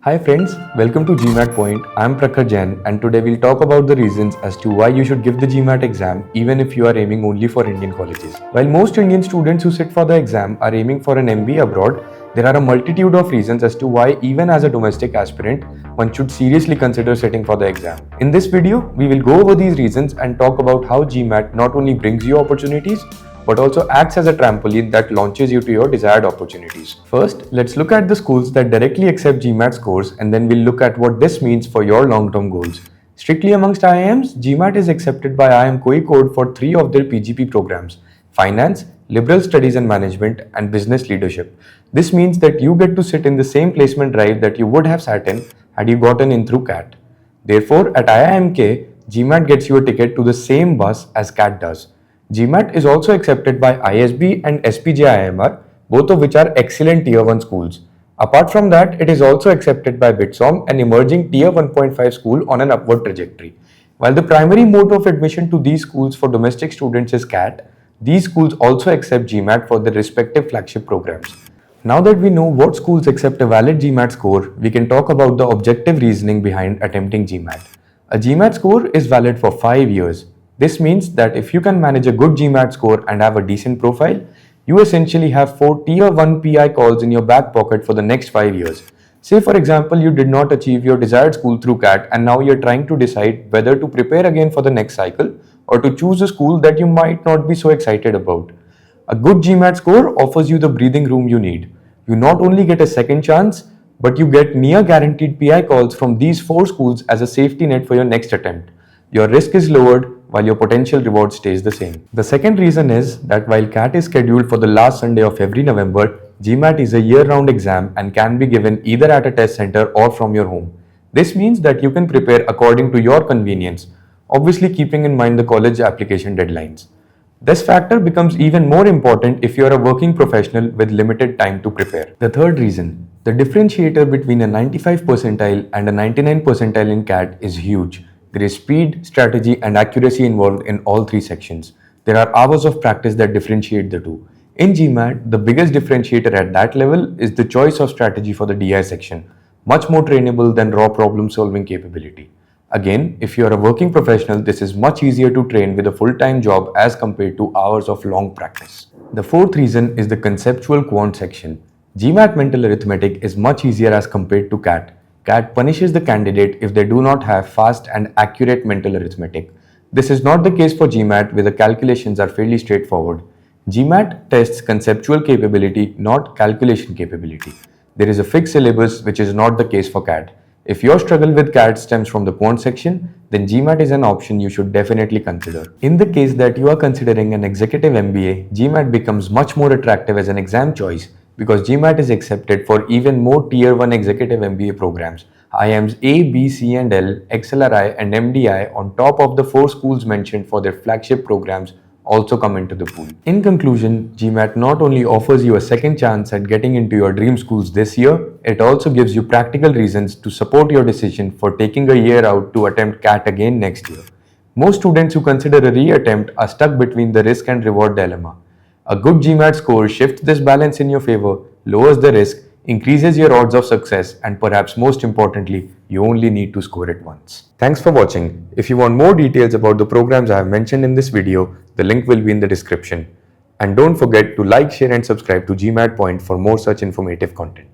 Hi friends, welcome to Gmat Point. I'm Prakhar Jain and today we'll talk about the reasons as to why you should give the Gmat exam even if you are aiming only for Indian colleges. While most Indian students who sit for the exam are aiming for an MBA abroad, there are a multitude of reasons as to why even as a domestic aspirant, one should seriously consider sitting for the exam. In this video, we will go over these reasons and talk about how Gmat not only brings you opportunities but also acts as a trampoline that launches you to your desired opportunities. First, let's look at the schools that directly accept Gmat scores and then we'll look at what this means for your long-term goals. Strictly amongst IIMs, Gmat is accepted by IIM Kozhikode for 3 of their PGP programs: Finance, Liberal Studies and Management, and Business Leadership. This means that you get to sit in the same placement drive that you would have sat in had you gotten in through CAT. Therefore, at IIMK, Gmat gets you a ticket to the same bus as CAT does. Gmat is also accepted by ISB and SPJIMR, both of which are excellent Tier 1 schools. Apart from that, it is also accepted by BITSOM, an emerging Tier 1.5 school on an upward trajectory. While the primary mode of admission to these schools for domestic students is CAT, these schools also accept Gmat for their respective flagship programs. Now that we know what schools accept a valid Gmat score, we can talk about the objective reasoning behind attempting Gmat. A Gmat score is valid for 5 years. This means that if you can manage a good Gmat score and have a decent profile, you essentially have 4 Tier 1 PI calls in your back pocket for the next 5 years. Say for example, you did not achieve your desired school through CAT and now you're trying to decide whether to prepare again for the next cycle or to choose a school that you might not be so excited about. A good Gmat score offers you the breathing room you need. You not only get a second chance, but you get near guaranteed PI calls from these 4 schools as a safety net for your next attempt. Your risk is lowered while your potential reward stays the same. The second reason is that while CAT is scheduled for the last Sunday of every November, Gmat is a year-round exam and can be given either at a test center or from your home. This means that you can prepare according to your convenience, obviously keeping in mind the college application deadlines. This factor becomes even more important if you are a working professional with limited time to prepare. The third reason, the differentiator between a 95 percentile and a 99 percentile in CAT is huge. There is speed, strategy, and accuracy involved in all 3 sections. There are hours of practice that differentiate the two. In Gmat, the biggest differentiator at that level is the choice of strategy for the DI section, much more trainable than raw problem-solving capability. Again, if you are a working professional, this is much easier to train with a full-time job as compared to hours of long practice. The fourth reason is the conceptual quant section. Gmat mental arithmetic is much easier as compared to CAT. CAT punishes the candidate if they do not have fast and accurate mental arithmetic. This is not the case for Gmat, where the calculations are fairly straightforward. Gmat tests conceptual capability, not calculation capability. There is a fixed syllabus, which is not the case for CAT. If your struggle with CAT stems from the quant section, then Gmat is an option you should definitely consider. In the case that you are considering an executive MBA, Gmat becomes much more attractive as an exam choice because Gmat is accepted for even more Tier 1 executive MBA programs. IIMs A, B, C and L, XLRI and MDI on top of the 4 schools mentioned for their flagship programs also come into the pool. In conclusion, Gmat not only offers you a second chance at getting into your dream schools this year, it also gives you practical reasons to support your decision for taking a year out to attempt CAT again next year. Most students who consider a reattempt are stuck between the risk and reward dilemma. A good Gmat score shifts this balance in your favor, lowers the risk, increases your odds of success, and perhaps most importantly, you only need to score it once. Thanks for watching. If you want more details about the programs I have mentioned in this video, the link will be in the description. And don't forget to like, share and subscribe to Gmat Point for more such informative content.